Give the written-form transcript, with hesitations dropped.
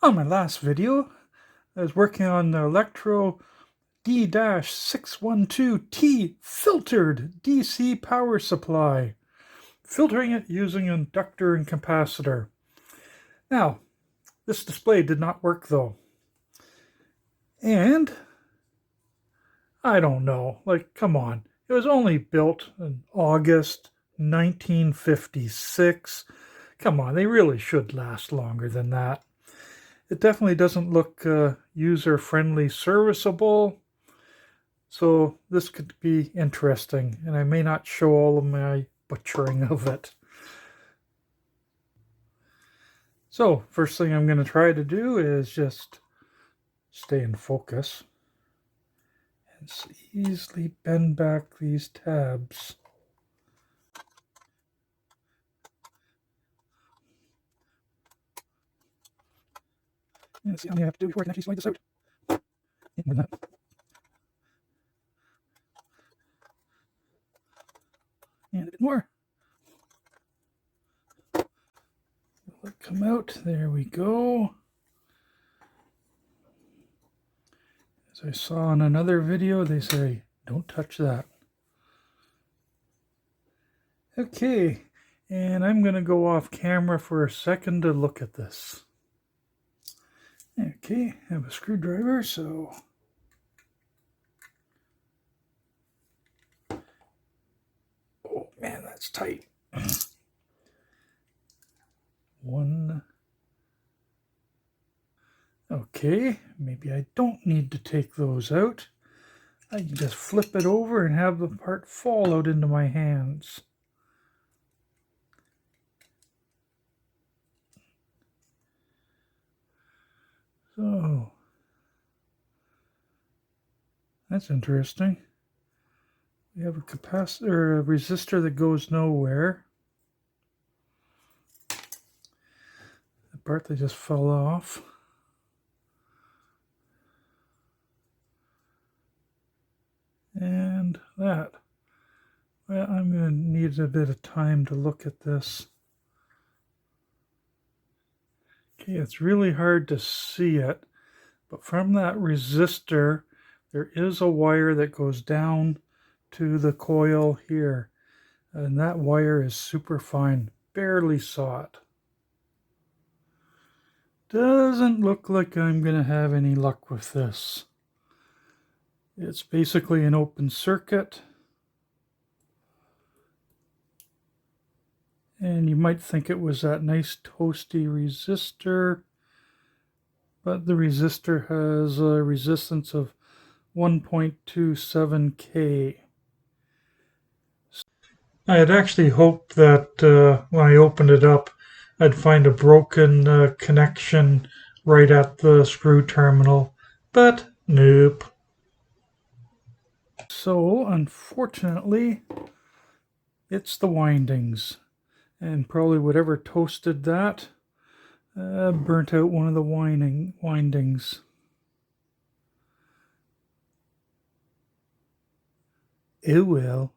On my last video, I was working on the Electro D-612T filtered DC power supply, filtering it using an inductor and capacitor. Now, this display did not work though. And I don't know, like, come on. It was only built in August 1956. Come on, they really should last longer than that. It definitely doesn't look user-friendly, serviceable. So this could be interesting, and I may not show all of my butchering of it. So first thing I'm going to try to do is just stay in focus and easily bend back these tabs. And see how many I have to do before I can actually slide this out. More than that. And a bit more. Let it come out. There we go. As I saw in another video, they say, don't touch that. Okay, and I'm going to go off camera for a second to look at this. Okay, I have a screwdriver, so oh man, that's tight. One. Okay, maybe I don't need to take those out. I can just flip it over and have the part fall out into my hands. So, that's interesting. We have a capacitor, a resistor that goes nowhere. The part that just fell off. And that. Well, I'm going to need a bit of time to look at this. Okay, it's really hard to see it, but from that resistor, there is a wire that goes down to the coil here. And that wire is super fine, barely saw it. Doesn't look like I'm going to have any luck with this. It's basically an open circuit. And you might think it was that nice toasty resistor, but the resistor has a resistance of 1.27K. I had actually hoped that when I opened it up, I'd find a broken connection right at the screw terminal, but nope. So, unfortunately, it's the windings. And probably whatever toasted that burnt out one of the windings. Oh well.